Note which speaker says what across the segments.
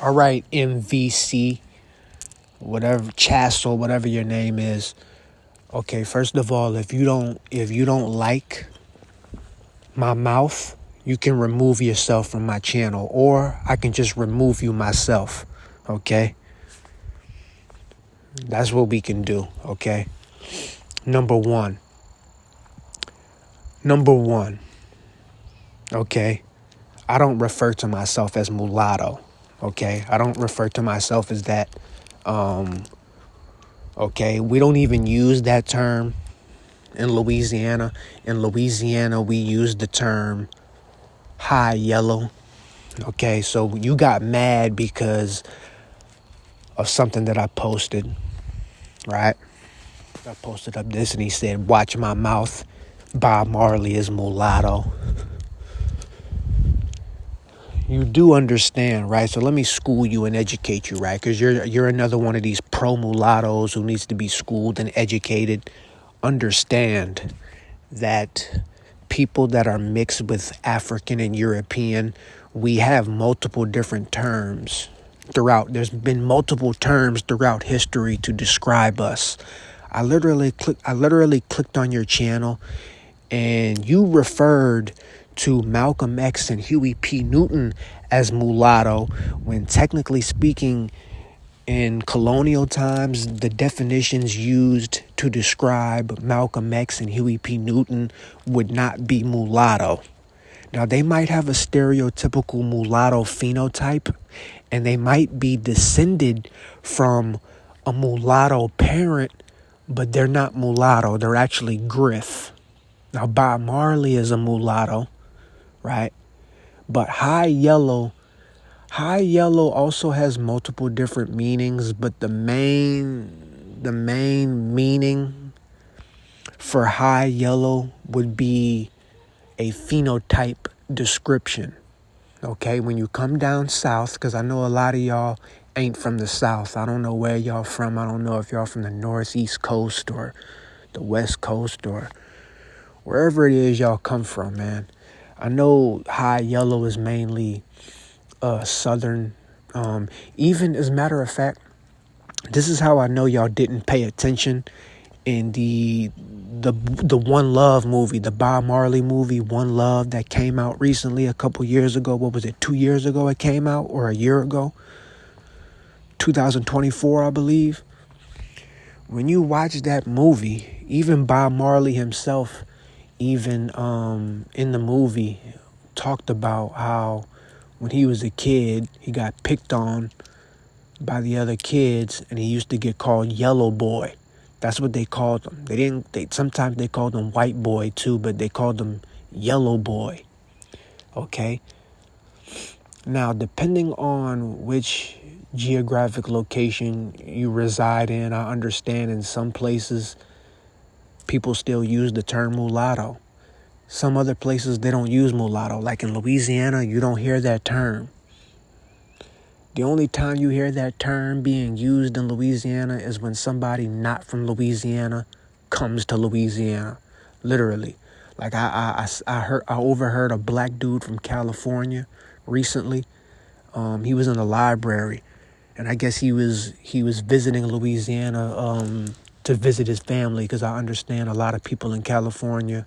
Speaker 1: All right, MVC, whatever, Chassel, whatever your name is. Okay, first of all, if you don't like my mouth, you can remove yourself from my channel, or I can just remove you myself. Okay? That's what we can do, okay? Number one. Okay? I don't refer to myself as mulatto. Okay? I don't refer to myself as that. Okay? We don't even use that term in Louisiana. In Louisiana, we use the term high yellow. Okay? So you got mad because of something that I posted, right? I posted up this and he said, "Watch my mouth. Bob Marley is mulatto." You do understand, right? So let me school you and educate you, right? Because you're another one of these pro mulattoes who needs to be schooled and educated. Understand that people that are mixed with African and European, we have multiple different terms throughout. There's been multiple terms throughout history to describe us. I literally clicked on your channel and you referred to Malcolm X and Huey P. Newton as mulatto, when technically speaking, in colonial times, the definitions used to describe Malcolm X and Huey P. Newton would not be mulatto. Now, they might have a stereotypical mulatto phenotype, and they might be descended from a mulatto parent, but they're not mulatto. They're actually Griff. Now, Bob Marley is a mulatto, right? But high yellow also has multiple different meanings, but the main meaning for high yellow would be a phenotype description. Okay, when you come down south, because I know a lot of y'all ain't from the south. I don't know where y'all from. I don't know if y'all from the northeast coast or the west coast or wherever it is y'all come from, man. I know high yellow is mainly southern. Even as a matter of fact, this is how I know y'all didn't pay attention in the One Love movie, the Bob Marley movie, One Love, that came out recently a couple years ago. What was it, 2 years ago it came out, or a year ago? 2024, I believe. When you watch that movie, even Bob Marley himself, even in the movie, talked about how when he was a kid, he got picked on by the other kids, and he used to get called Yellow Boy. That's what they called him. Sometimes they called him White Boy too, but they called him Yellow Boy. Okay? Now, depending on which geographic location you reside in, I understand in some places people still use the term mulatto. Some other places they don't use mulatto. Like in Louisiana, you don't hear that term. The only time you hear that term being used in Louisiana is when somebody not from Louisiana comes to Louisiana. Literally. Like I overheard a black dude from California recently. He was in the library, and I guess he was visiting Louisiana to visit his family, because I understand a lot of people in California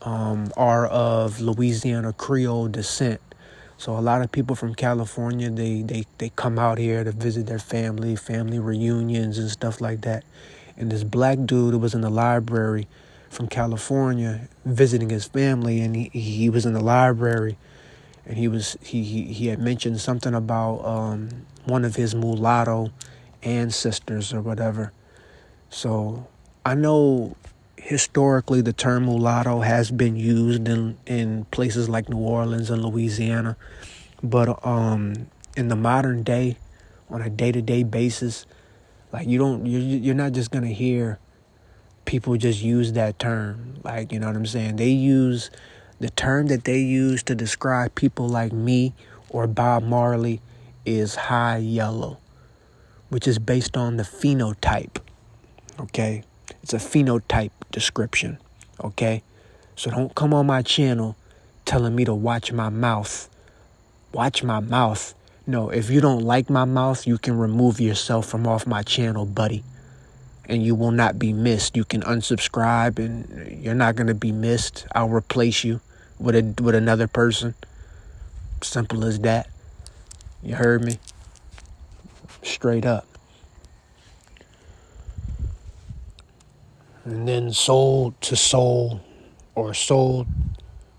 Speaker 1: are of Louisiana Creole descent. So a lot of people from California, they come out here to visit their family reunions and stuff like that. And this black dude who was in the library from California visiting his family, and he was in the library, and he had mentioned something about one of his mulatto ancestors or whatever. So I know historically the term mulatto has been used in places like New Orleans and Louisiana, but in the modern day, on a day-to-day basis, like you're not just gonna hear people just use that term. Like, you know what I'm saying? They use the term that they use to describe people like me or Bob Marley is high yellow, which is based on the phenotype. Okay? It's a phenotype description. Okay? So don't come on my channel telling me to watch my mouth. Watch my mouth. No, if you don't like my mouth, you can remove yourself from off my channel, buddy. And you will not be missed. You can unsubscribe and you're not going to be missed. I'll replace you with another person. Simple as that. You heard me? Straight up. And then Soul to Soul, or Soul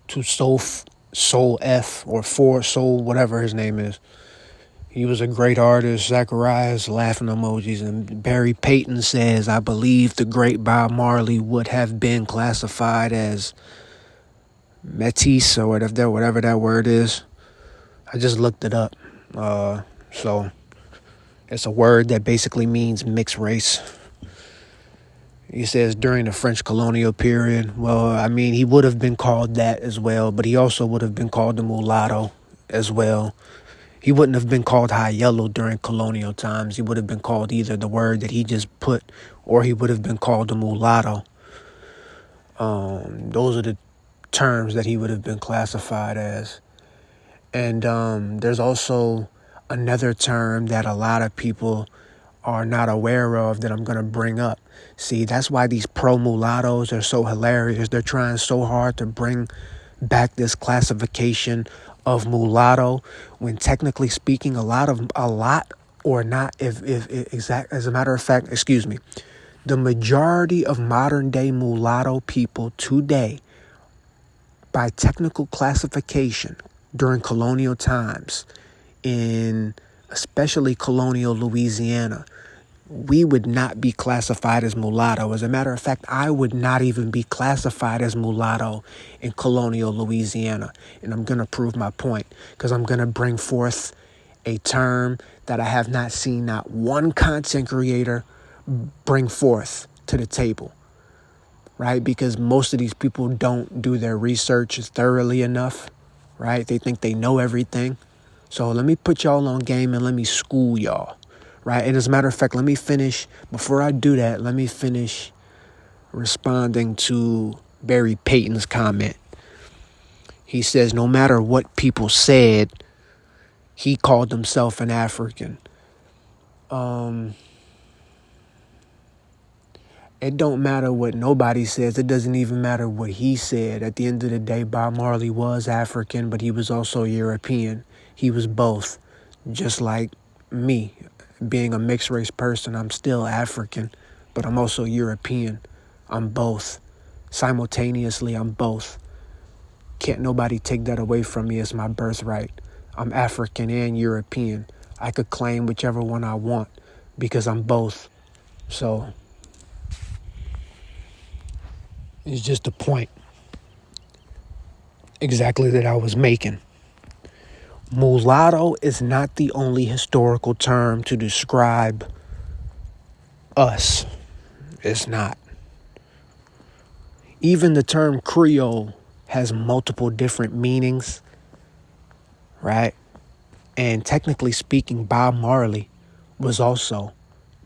Speaker 1: to Soul F, or For Soul, whatever his name is. He was a great artist. Zacharias laughing emojis. And Barry Payton says, I believe the great Bob Marley would have been classified as métis, or whatever that word is. I just looked it up. So it's a word that basically means mixed race. He says during the French colonial period. Well, I mean, he would have been called that as well, but he also would have been called the mulatto as well. He wouldn't have been called high yellow during colonial times. He would have been called either the word that he just put, or he would have been called the mulatto. Those are the terms that he would have been classified as. And there's also another term that a lot of people are not aware of that I'm going to bring up. See, that's why these pro-mulattoes are so hilarious. They're trying so hard to bring back this classification of mulatto, when technically speaking, as a matter of fact, the majority of modern day mulatto people today, by technical classification during colonial times, in especially colonial Louisiana, we would not be classified as mulatto. As a matter of fact, I would not even be classified as mulatto in colonial Louisiana. And I'm going to prove my point, because I'm going to bring forth a term that I have not seen not one content creator bring forth to the table, right? Because most of these people don't do their research thoroughly enough, right? They think they know everything. So let me put y'all on game and let me school y'all. Right. And as a matter of fact, let me finish. Before I do that, let me finish responding to Barry Payton's comment. He says, no matter what people said, he called himself an African. It don't matter what nobody says. It doesn't even matter what he said. At the end of the day, Bob Marley was African, but he was also European. He was both, just like me. Being a mixed race person, I'm still African, but I'm also European. I'm both. Simultaneously, I'm both. Can't nobody take that away from me. It's my birthright. I'm African and European. I could claim whichever one I want because I'm both. So it's just a point exactly that I was making. Mulatto is not the only historical term to describe us. It's not. Even the term Creole has multiple different meanings, right? And technically speaking, Bob Marley was also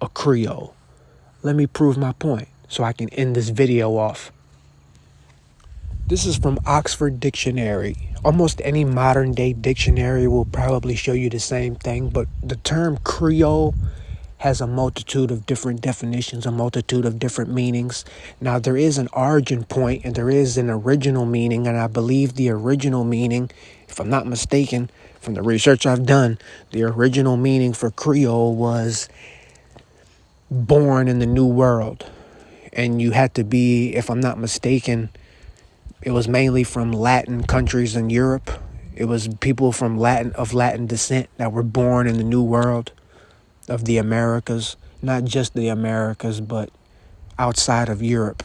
Speaker 1: a Creole. Let me prove my point so I can end this video off. This is from Oxford Dictionary. Almost any modern day dictionary will probably show you the same thing, but the term Creole has a multitude of different definitions, a multitude of different meanings. Now, there is an origin point and there is an original meaning, and I believe the original meaning, if I'm not mistaken, from the research I've done, the original meaning for Creole was born in the New World. And you had to be, if I'm not mistaken, it was mainly from Latin countries in Europe. It was people from Latin descent that were born in the New World of the Americas, not just the Americas, but outside of Europe,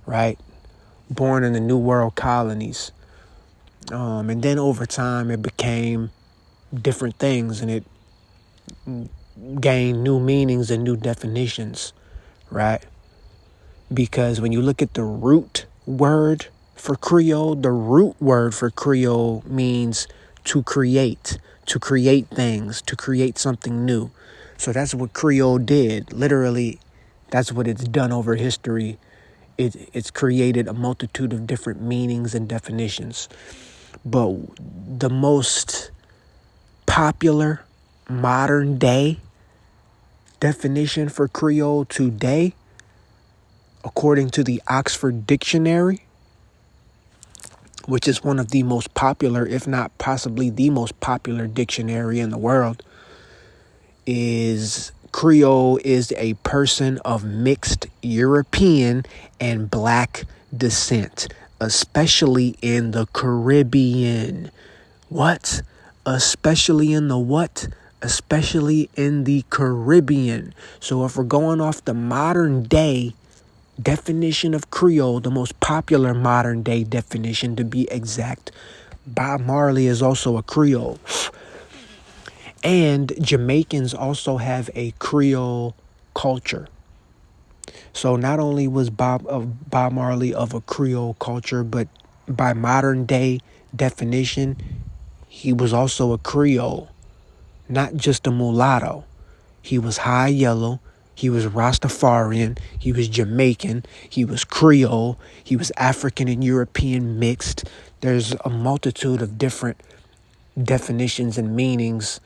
Speaker 1: right? Born in the New World colonies. And then over time, it became different things, and it gained new meanings and new definitions, right? Because when you look at the root word for Creole, the root word for Creole means to create things, to create something new. So that's what Creole did. Literally, that's what it's done over history. It's created a multitude of different meanings and definitions. But the most popular modern day definition for Creole today, according to the Oxford Dictionary, which is one of the most popular, if not possibly the most popular dictionary in the world, is Creole is a person of mixed European and black descent, especially in the Caribbean. What? Especially in the what? Especially in the Caribbean. So if we're going off the modern day definition of Creole, the most popular modern day definition to be exact, Bob Marley is also a Creole. And Jamaicans also have a Creole culture. So not only was Bob Marley of a Creole culture, but by modern day definition, he was also a Creole, not just a mulatto. He was high yellow. He was Rastafarian. He was Jamaican. He was Creole. He was African and European mixed. There's a multitude of different definitions and meanings,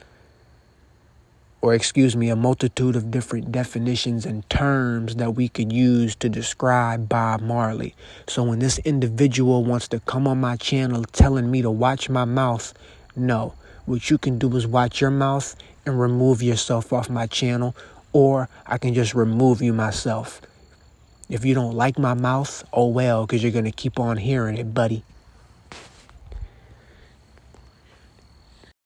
Speaker 1: a multitude of different definitions and terms that we could use to describe Bob Marley. So when this individual wants to come on my channel telling me to watch my mouth, no. What you can do is watch your mouth and remove yourself off my channel, or I can just remove you myself. If you don't like my mouth, oh well, because you're going to keep on hearing it, buddy.